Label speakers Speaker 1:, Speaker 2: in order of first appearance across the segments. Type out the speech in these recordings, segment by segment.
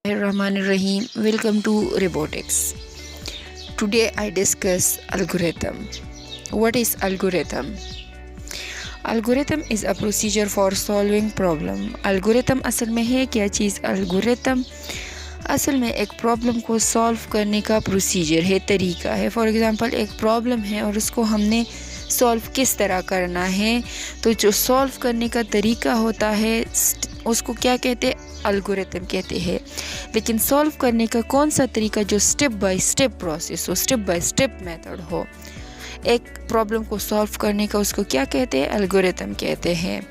Speaker 1: Rahim. Welcome to Robotics. Today I discuss algorithm. What is algorithm? Algorithm is a procedure for solving problem. Algorithm असल में है क्या चीज़? Algorithm असल में एक प्रॉब्लम को सॉल्व करने का प्रोसीजर है, तरीका है. फॉर एग्ज़ाम्पल एक प्रॉब्लम है और उसको हमने सॉल्व किस तरह करना है, तो जो सॉल्व करने का तरीका होता है उसको क्या कहते हैं? अलगोरिथम कहते हैं. लेकिन सॉल्व करने का कौन सा तरीका जो स्टेप बाय स्टेप प्रोसेस हो, स्टेप बाय स्टेप मेथड हो, एक प्रॉब्लम को सॉल्व करने का, उसको क्या कहते हैं? अलगोरिथम कहते हैं.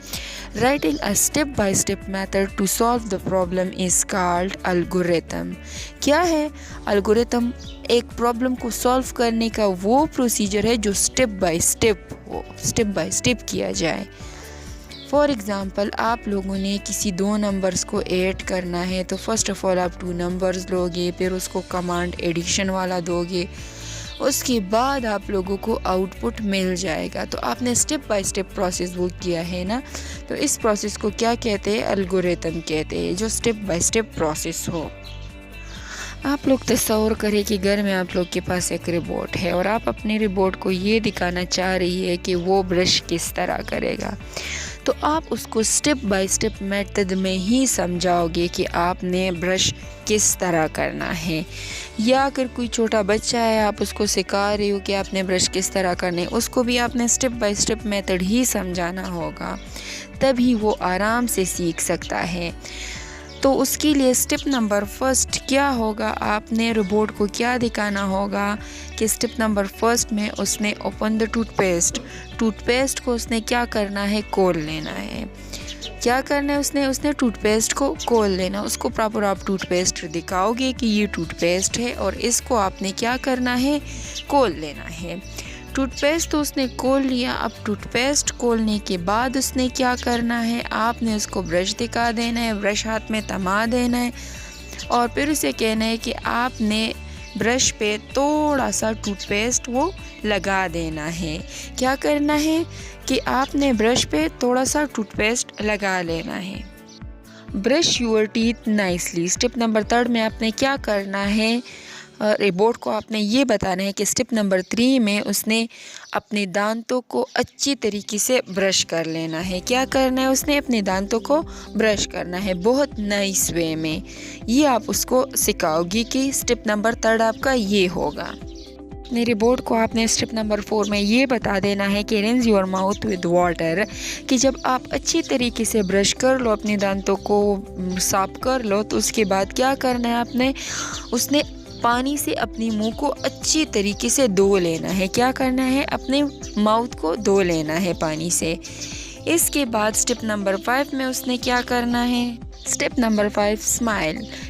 Speaker 1: Writing a step-by-step method to solve the problem is called algorithm. क्या है algorithm? एक प्रॉब्लम को सॉल्व करने का वो प्रोसीजर है जो स्टेप बाय स्टेप हो, स्टेप बाय स्टेप किया जाए. फॉर एग्ज़ाम्पल आप लोगों ने किसी दो नंबर्स को ऐड करना है, तो फर्स्ट ऑफ ऑल आप 2 नंबर्स लोगे, फिर उसको कमांड एडिशन वाला दोगे, उसके बाद आप लोगों को आउटपुट मिल जाएगा. तो आपने स्टेप बाय स्टेप प्रोसेस वो किया है ना, तो इस प्रोसेस को क्या कहते हैं? अलगोरिथम कहते हैं, जो स्टेप बाय स्टेप प्रोसेस हो. आप लोग तस्वीर करें कि घर में आप लोग के पास एक रिबोट है और आप अपने रिबोट को ये दिखाना चाह रही है कि वो ब्रश किस तरह करेगा. तो आप उसको स्टेप बाय स्टेप मेथड में ही समझाओगे कि आपने ब्रश किस तरह करना है. या अगर कोई छोटा बच्चा है, आप उसको सिखा रही हो कि आपने ब्रश किस तरह करने, उसको भी आपने स्टेप बाय स्टेप मेथड ही समझाना होगा, तभी वो आराम से सीख सकता है. तो उसके लिए स्टेप नंबर फर्स्ट क्या होगा? आपने रोबोट को क्या दिखाना होगा कि स्टेप नंबर फर्स्ट में उसने ओपन द टूथपेस्ट को उसने क्या करना है? खोल लेना है. क्या करना है उसने टूथपेस्ट को खोल लेना. उसको प्रॉपर आप टूथपेस्ट दिखाओगे कि ये टूथपेस्ट है और इसको आपने क्या करना है? खोल लेना है. टूथपेस्ट तो उसने खोल लिया. अब टूथपेस्ट खोलने के बाद उसने क्या करना है? आपने उसको ब्रश दिखा देना है, ब्रश हाथ में थमा देना है और फिर उसे कहना है कि आपने ब्रश पे थोड़ा सा टूथपेस्ट वो लगा देना है. क्या करना है कि आपने ब्रश पे थोड़ा सा टूथपेस्ट लगा लेना है. Brush your teeth nicely. Step number 3 में आपने क्या करना है? रोबोट को आपने ये बताना है कि स्टेप नंबर 3 में उसने अपने दांतों को अच्छी तरीके से ब्रश कर लेना है. क्या करना है? उसने अपने दांतों को ब्रश करना है बहुत नाइस वे में. ये आप उसको सिखाओगी कि स्टेप नंबर 3 आपका ये होगा. अपने रोबोट को आपने स्टेप नंबर 4 में ये बता देना है कि rinse your mouth with water, कि जब आप अच्छी तरीके से ब्रश कर लो, अपने दांतों को साफ कर लो, तो उसके बाद क्या करना है? उसने पानी से अपनी मुंह को अच्छी तरीके से धो लेना है. क्या करना है? अपने माउथ को धो लेना है पानी से. इसके बाद स्टेप नंबर 5 में उसने क्या करना है? स्टेप नंबर 5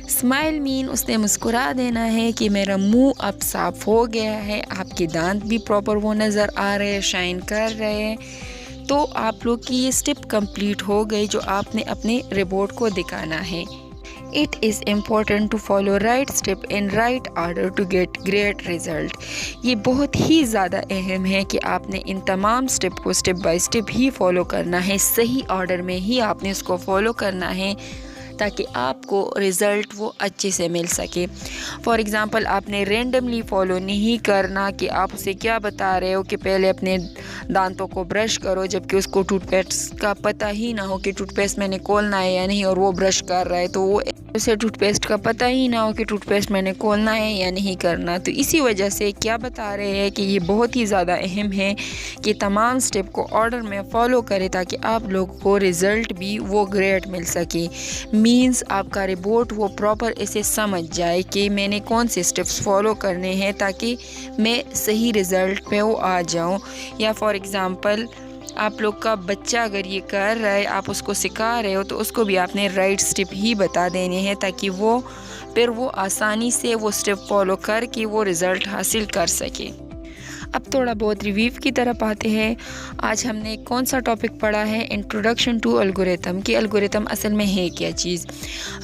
Speaker 1: स्माइल मीन उसने मुस्कुरा देना है कि मेरा मुंह अब साफ हो गया है, आपके दांत भी प्रॉपर वो नज़र आ रहे हैं, शाइन कर रहे हैं. तो आप लोग की ये स्टेप कंप्लीट हो गई जो आपने अपने रोबोट को दिखाना है. It is important to follow right step in right order to get great result. ये बहुत ही ज़्यादा अहम है कि आपने इन तमाम स्टेप को step by step he follow करना है, सही ऑर्डर में ही आपने इसको फॉलो करना है ताकि आपको रिज़ल्ट वो अच्छे से मिल सके. फॉर एग्ज़ाम्पल आपने रेंडमली फॉलो नहीं करना कि आप उसे क्या बता रहे हो कि पहले अपने दांतों को ब्रश करो, जबकि उसको टूथपेस्ट का पता ही ना हो कि टूथपेस्ट मैंने खोलना है या नहीं, और वो ब्रश कर रहा है, तो वो उसे टूथपेस्ट का पता ही ना हो कि टूथपेस्ट मैंने खोलना है या नहीं करना. तो इसी वजह से क्या बता रहे हैं कि ये बहुत ही ज़्यादा अहम है कि तमाम स्टेप को ऑर्डर में फॉलो करें ताकि आप लोगों को रिज़ल्ट भी वो ग्रेट मिल सके. मींस आपका रोबोट वो प्रॉपर इसे समझ जाए कि मैंने कौन से स्टेप्स फॉलो करने हैं ताकि मैं सही रिज़ल्ट पे वो आ जाऊं. या फॉर एग्ज़ाम्पल आप लोग का बच्चा अगर ये कर रहा है, आप उसको सिखा रहे हो, तो उसको भी आपने राइट स्टेप ही बता देने हैं ताकि वो फिर वो आसानी से वो स्टेप फॉलो करके वो रिज़ल्ट हासिल कर सके. अब थोड़ा बहुत रिव्यू की तरफ आते हैं. आज हमने कौन सा टॉपिक पढ़ा है? Introduction to algorithm. कि एल्गोरिथम असल में है क्या चीज़?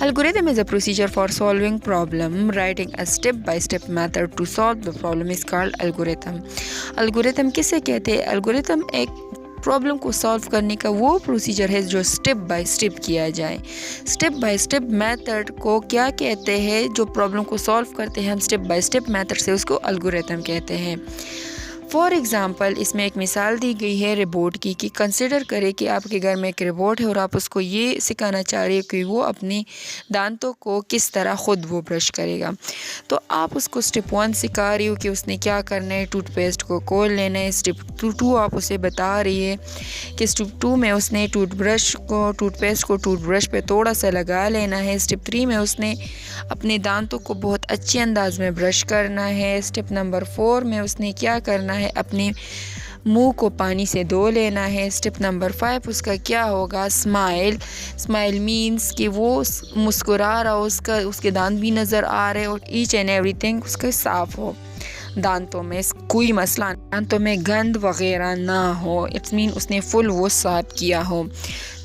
Speaker 1: Algorithm is a procedure for solving problem. Writing a step by step method to solve the problem is called algorithm. Algorithm किसे कहते हैं? एल्गोरिथम एक प्रॉब्लम को सॉल्व करने का वो प्रोसीजर है जो स्टेप बाय स्टेप किया जाए। स्टेप बाय स्टेप मेथड को क्या कहते हैं? जो प्रॉब्लम को सॉल्व करते हैं हम स्टेप बाय स्टेप मेथड से, उसको एल्गोरिथम कहते हैं। फॉर एग्ज़ाम्पल इसमें एक मिसाल दी गई है रोबोट की, कि कंसिडर करें कि आपके घर में एक रोबोट है और आप उसको ये सिखाना चाह रहे हो कि वो अपने दांतों को किस तरह ख़ुद वो ब्रश करेगा। तो आप उसको स्टेप 1 सिखा रही हो कि उसने क्या करना है, टूथपेस्ट को खोल लेना है। स्टेप 2 आप उसे बता रही है कि स्टेप 2 में उसने टूथपेस्ट को टूथब्रश पे थोड़ा सा लगा लेना है। स्टेप 3 में उसने अपने दांतों को बहुत अच्छे अंदाज में ब्रश करना है। स्टेप नंबर 4 में उसने क्या करना है, अपने मुंह को पानी से धो लेना है। स्टेप नंबर 5 उसका क्या होगा, स्माइल मीन्स कि वो मुस्कुरा रहा हो, उसके दांत भी नज़र आ रहे और ईच एंड एवरीथिंग उसका साफ हो, दांतों में कोई मसला, दांतों में गंद वगैरह ना हो। इट्स मीन उसने फुल वो साफ किया हो।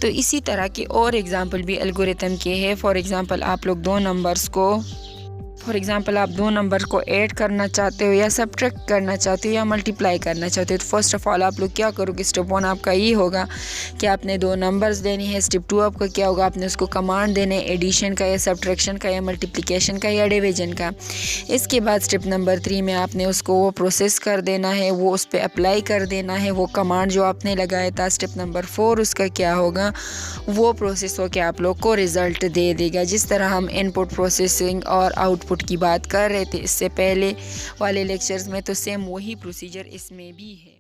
Speaker 1: तो इसी तरह के और एग्जांपल भी एल्गोरिथम के हैं। फॉर एग्जांपल आप दो नंबर को ऐड करना चाहते हो या सब्ट्रैक्ट करना चाहते हो या मल्टीप्लाई करना चाहते हो। तो फर्स्ट ऑफ ऑल आप लोग क्या करोगे, स्टेप 1 आपका ये होगा कि आपने 2 नंबर्स देने हैं। स्टेप 2 आपका क्या होगा, आपने उसको कमांड देने हैं एडिशन का या सब्ट्रैक्शन का या मल्टीप्लिकेशन का या डिवीजन का। इसके बाद स्टेप नंबर 3 में आपने उसको वो प्रोसेस कर देना है, वो उस पर अप्लाई कर देना है वो कमांड जो आपने लगाया था। स्टेप नंबर 4 उसका क्या होगा, वो प्रोसेस हो के आप लोग को रिज़ल्ट दे देगा। जिस तरह हम इनपुट प्रोसेसिंग और आउटपुट की बात कर रहे थे इससे पहले वाले लेक्चर्स में, तो सेम वही प्रोसीजर इसमें भी है।